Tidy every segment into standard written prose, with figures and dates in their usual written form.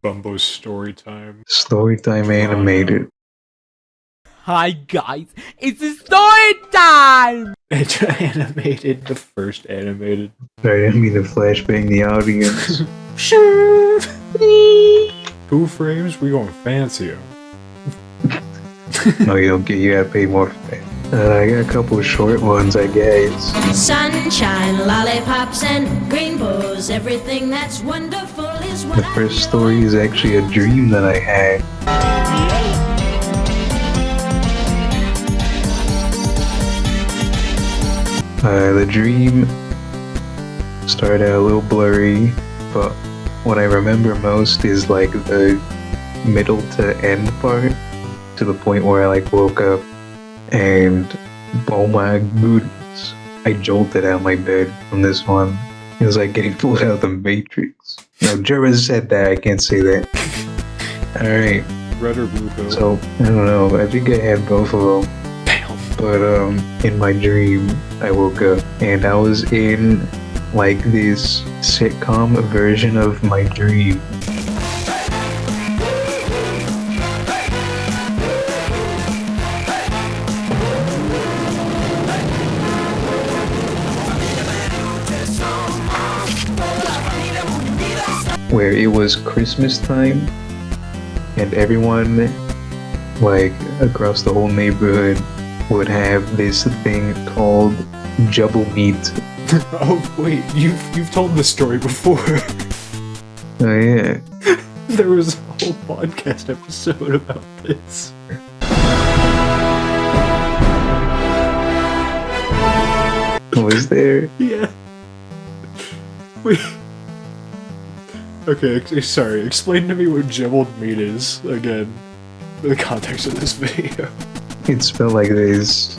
Bumbo's story time. Storytime animated. Hi guys, it's a story time! It's animated, the first animated. Sorry, I didn't mean to flashbang the audience. Sure. 2 frames, we going fancy. No, you don't get. You gotta pay more for that. I got a couple of short ones, I guess. Sunshine, lollipops, and rainbows. Everything that's wonderful is what The first story is actually a dream that I had. The dream started out a little blurry, but what I remember most is like the middle to end part, to the point where I woke up and oh my goodness, I jolted out of my bed from this one. It was like getting pulled out of the Matrix. No, Jervis said that, I can't say that. Alright. Red or blue pill? So, I don't know, I think I had both of them. But in my dream, I woke up and I was in like this sitcom version of my dream. Where it was Christmas time and everyone like across the whole neighborhood would have this thing called Jubble Meat. Oh wait, you've told this story before. Oh yeah. There was a whole podcast episode about this. Was there? Yeah. Wait. Okay, sorry. Explain to me what jubbled meat is again. In the context of this video. It spelled like this.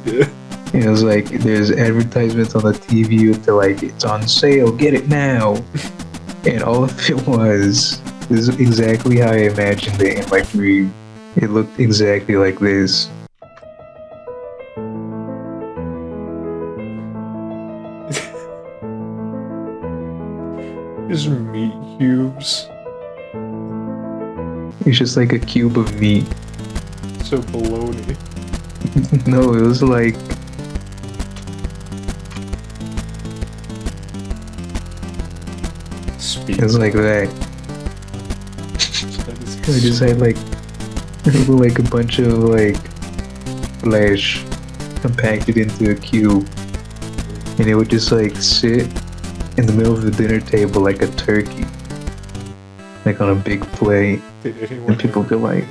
Yeah. It was like there's advertisements on the TV with the like it's on sale, get it now. And all of it was this is exactly how I imagined it in my dream. It looked exactly like this. Just meat cubes. It's just like a cube of meat. So baloney. No, it was like Speak. it was like that. That is I just had like like a bunch of like flesh compacted into a cube, and it would just like sit in the middle of the dinner table like a turkey, like on a big plate. Did anyone And people feel like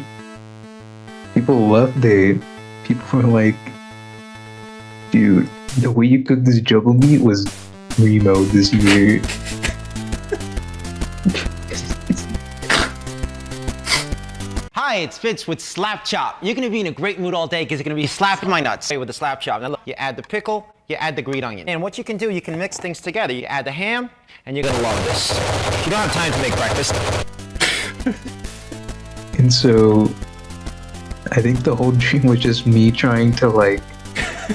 people loved it. People were like, dude, the way you cook this jubble meat was primo this year. Hi, it's Fitz with Slap Chop. You're gonna be in a great mood all day because you're gonna be slapping my nuts with the Slap Chop. Now look, you add the pickle, you add the green onion. And what you can do, you can mix things together. You add the ham, and you're gonna love this. You don't have time to make breakfast. And so I think the whole dream was just me trying to like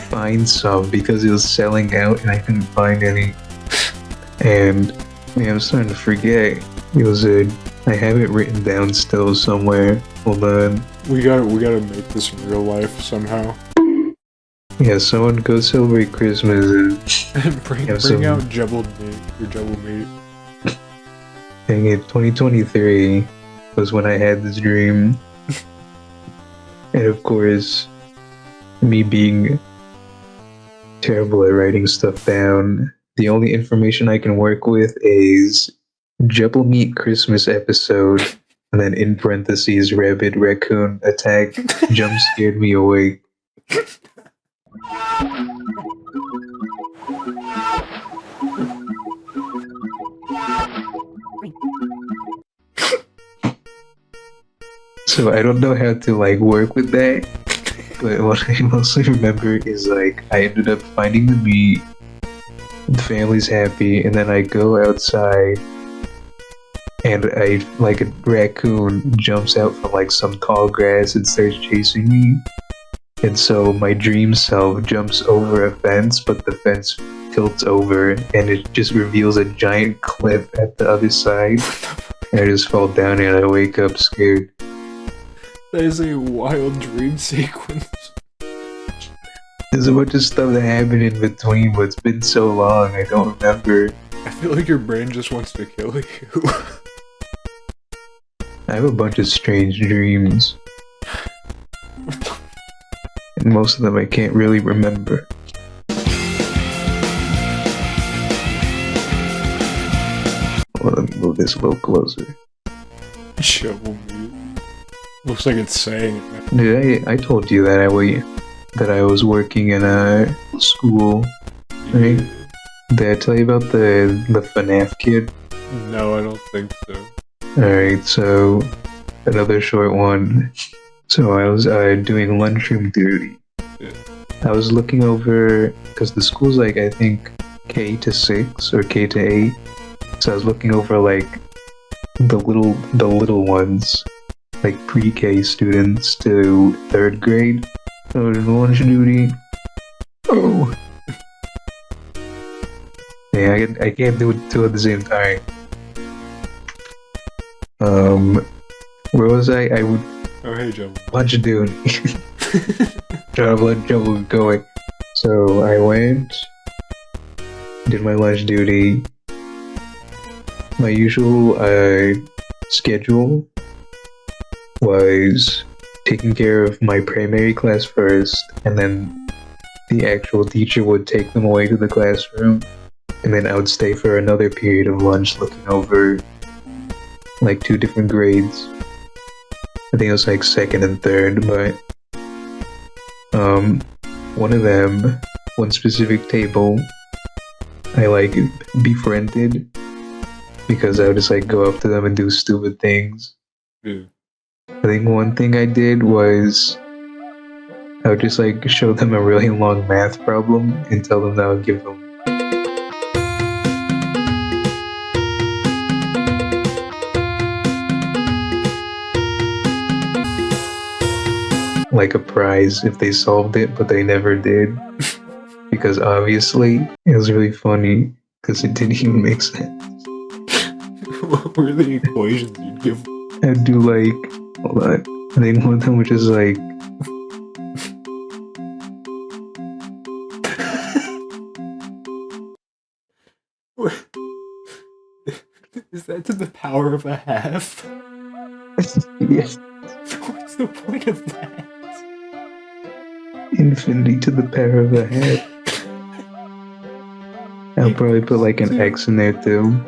find some because it was selling out and I couldn't find any. And man, I'm starting to forget. It was I have it written down still somewhere. Hold on. We gotta make this real life somehow. Yeah, someone go celebrate Christmas and bring have some- out jubbled meat. Your jubble meat. dang it, 2023 was when I had this dream. And of course, me being terrible at writing stuff down, the only information I can work with is Jubble Meat Christmas episode, and then in parentheses, rabid raccoon attack jump scared me awake. So I don't know how to like work with that, but what I mostly remember is like I ended up finding the meat, the family's happy, and then I go outside and I like a raccoon jumps out from like some tall grass and starts chasing me. And so my dream self jumps over a fence, but the fence tilts over and it just reveals a giant cliff at the other side. I just fall down and I wake up scared. That is a wild dream sequence. There's a bunch of stuff that happened in between, but it's been so long, I don't remember. I feel like your brain just wants to kill you. I have a bunch of strange dreams. And most of them I can't really remember. Well, let me move this a little closer. Jubble Meat. Looks like it's saying it now. Did I told you that I was working in a school, right? Did I tell you about the FNAF kid? No, I don't think so. Alright, so another short one. So I was doing lunchroom duty. Yeah. I was looking over, because the school's like, I think, K to 6 or K to 8. So I was looking over like the little ones, like pre-K students to 3rd grade. So in lunch duty. Oh. Yeah, I can't do two at the same time. Where was I? Oh, hey, Jubble. Lunch duty. Trying to let Jubble going. So I went, did my lunch duty. My usual schedule was taking care of my primary class first, and then the actual teacher would take them away to the classroom, and then I would stay for another period of lunch looking over like 2 different grades. I think it was like 2nd and 3rd, but one specific table I like befriended because I would just like go up to them and do stupid things. Yeah. I think one thing I did was I would just like show them a really long math problem and tell them that I would give them like a prize if they solved it, but they never did. Because obviously it was really funny because it didn't even make sense. What were the equations you'd give? I'd do like, hold on, I think one of them was just like, Is that to the power of a half? yes, What's the point of that? infinity to the power of a half. I'll probably put like an X in there too.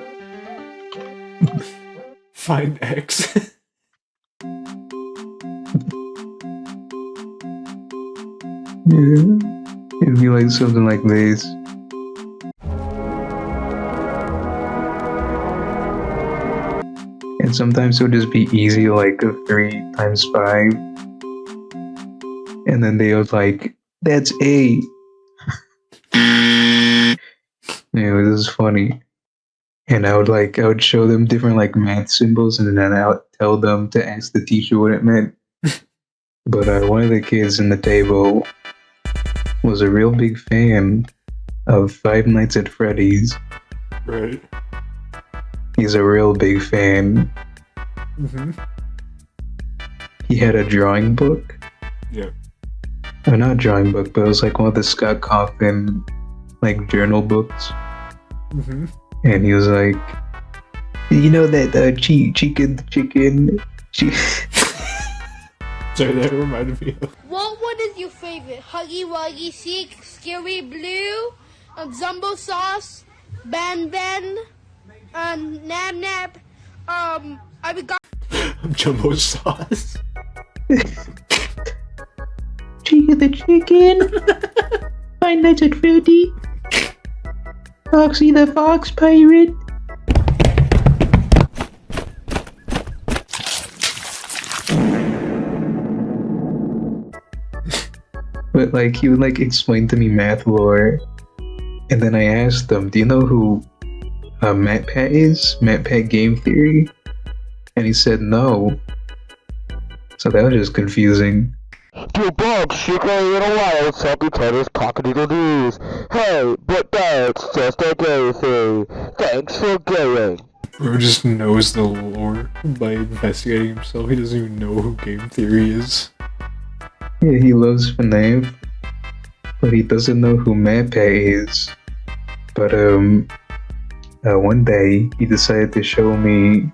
Find X. Yeah, it'd be like something like this. And sometimes it would just be easy, like a 3 times 5. And then they would like, that's A. Yeah, this is funny. And I would show them different like math symbols, and then I would tell them to ask the teacher what it meant. But one of the kids in the table was a real big fan of Five Nights at Freddy's. Right. He's a real big fan. Mm-hmm. He had a drawing book. Yeah. Or not drawing book, but it was like one of the Scott Cawthon like journal books. Mm-hmm. And he was like, you know that chicken. Sorry, that reminded me of. What one is your favorite? Huggy Wuggy Chic, Scary Blue, Jumbo Sauce, Ben, Nab Nab, I got Jumbo sauce. Chicken the chicken. Five Nights at Freddy. Foxy the Fox Pirate. But like he would like explain to me math lore, and then I asked him, "Do you know who MatPat is? MatPat Game Theory?" And he said no. So that was just confusing. Two bugs secretly in a while, Salty Teddy's Cock-a-doodle Doos. Hey, but that's just a gay thing. Thanks for going. Bro just knows the lore by investigating himself. He doesn't even know who game theory is. Yeah, he loves FNAF, but he doesn't know who Mappa is. But one day he decided to show me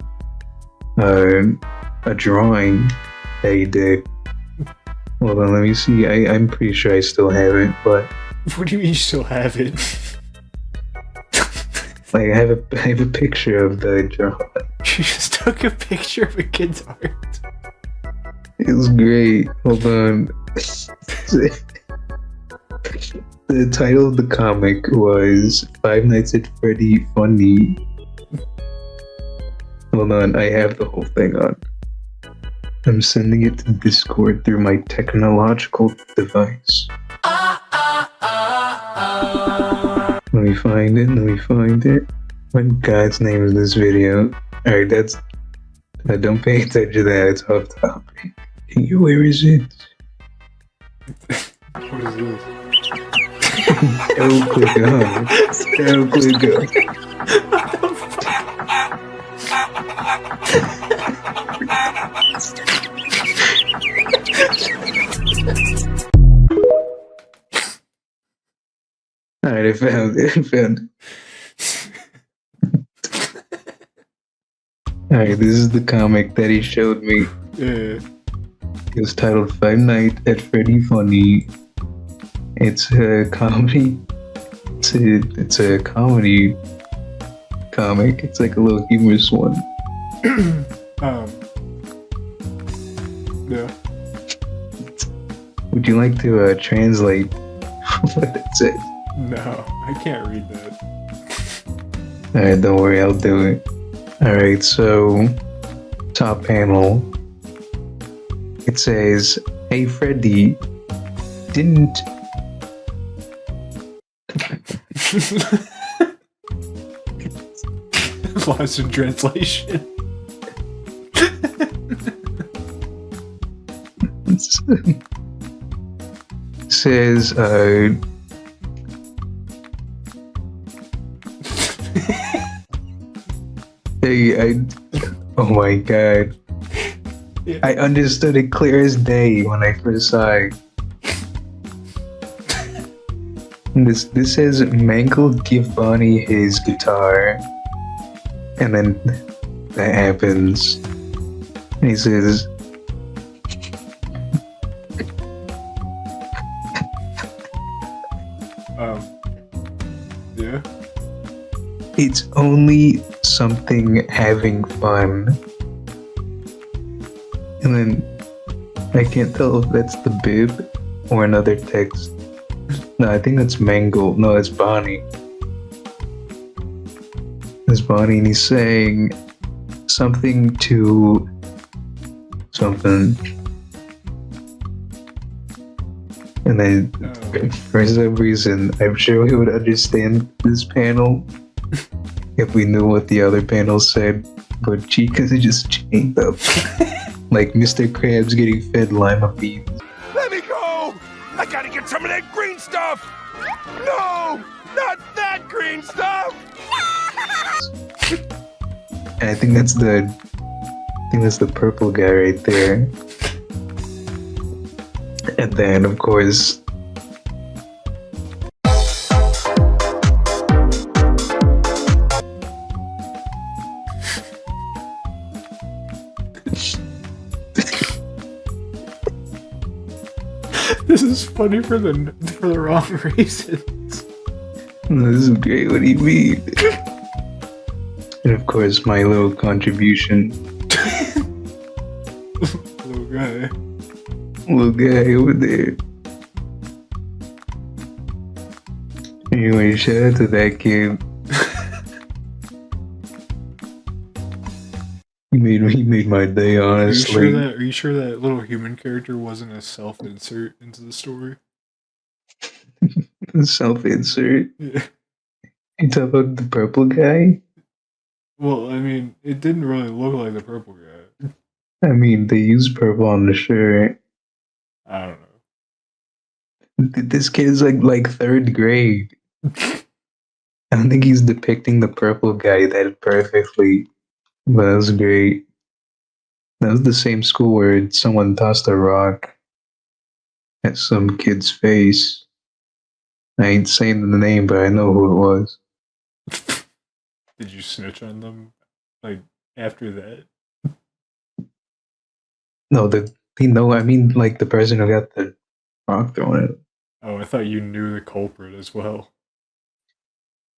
a drawing that he did. Hold on, let me see. I'm pretty sure I still have it, but What do you mean you still have it? like I have a picture of the drawing. You just took a picture of a kid's art. It was great. Hold on. The title of the comic was Five Nights at Freddy Funny. Hold on, I have the whole thing on. I'm sending it to Discord through my technological device. Let me find it. What God's name is this video? Alright, that's... don't pay attention to that, it's off topic. Where is it? What is this? Don't click on. Don't click on. Alright, I found it. Alright, this is the comic that he showed me. Yeah. It was titled Five Nights at Freddy Funny. It's a comedy. It's a comedy comic. It's like a little humorous one. Yeah. Would you like to translate what it says? No, I can't read that. Alright, don't worry, I'll do it. Alright, so top panel. It says, "Hey Freddy, didn't..." Lost in translation. It says, hey, oh my god. Yeah. I understood it clear as day when I first saw it. This says, "Mangle give Bonnie his guitar," and then that happens. And he says, Yeah. "It's only something having fun." And then I can't tell if that's the bib or another text. No, I think that's Mangle. No, it's Bonnie. It's Bonnie, and he's saying something to something. And then, for some reason, I'm sure we would understand this panel if we knew what the other panel said. But Chica's just chained up. Like Mr. Krabs getting fed lima beans. Let me go! I gotta get some of that green stuff! No! Not that green stuff! And I think that's the purple guy right there. And then, of course, This is funny for the wrong reasons. this is great. What do you mean? And of course, my little contribution. Little guy over there. Anyway, shout out to that kid. He made my day, honestly. Are you sure that little human character wasn't a self-insert into the story? Self-insert. Yeah. You talk about the purple guy? Well, I mean, it didn't really look like the purple guy. I mean, they used purple on the shirt. I don't know. This kid's like third grade. I don't think he's depicting the purple guy that perfectly, but that was great. That was the same school where someone tossed a rock at some kid's face. I ain't saying the name, but I know who it was. Did you snitch on them? Like, after that? No, I mean, like the person who got the rock thrown at him. Oh, I thought you knew the culprit as well.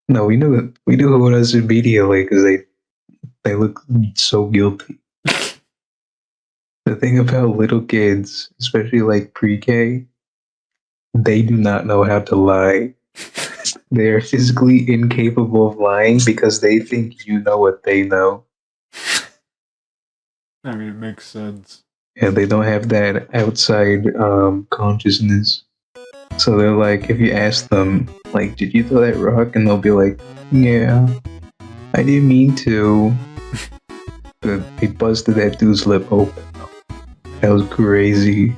No, we knew who it was immediately because they look so guilty. The thing about little kids, especially like pre-K, they do not know how to lie. They are physically incapable of lying because they think you know what they know. I mean, it makes sense. Yeah, they don't have that outside consciousness. So they're like, if you ask them, like, did you throw that rock? And they'll be like, yeah, I didn't mean to. But they busted that dude's lip open. That was crazy.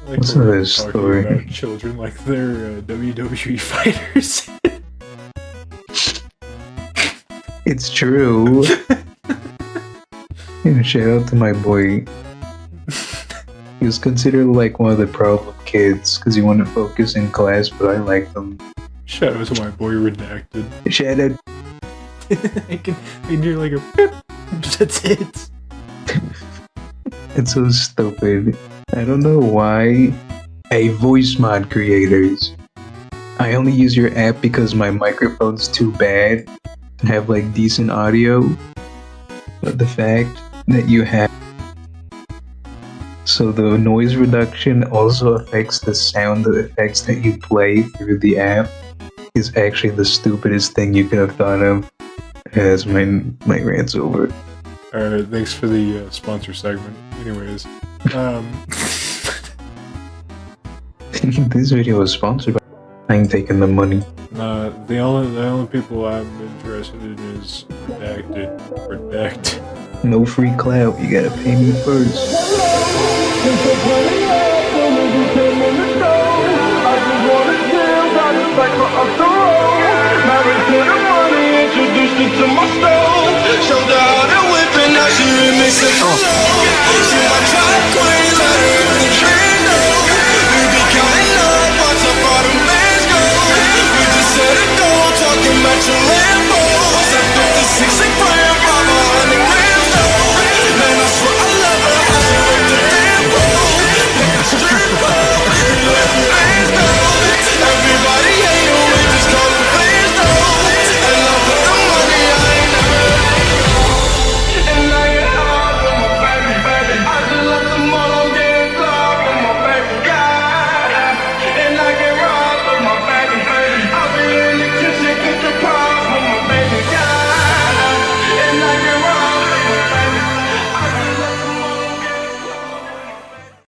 Like What's we're another talking story? about children like they're WWE fighters. It's true. Yeah, shout out to my boy. He was considered like one of the problem kids because he wanted to focus in class, but I liked him. Shout out to my boy Redacted. Shout out. I can hear like a beep. That's it. It's so stupid. I don't know why. Hey, voice mod creators. I only use your app because my microphone's too bad to have like decent audio. But the fact that you have so the noise reduction also affects the sound effects that you play through the app is actually the stupidest thing you could have thought of. As my rant's over. Alright, thanks for the sponsor segment. Anyways, this video was sponsored by. I ain't taking the money. the only people I'm interested in is Redacted. Redact. No free clout. You gotta pay me first.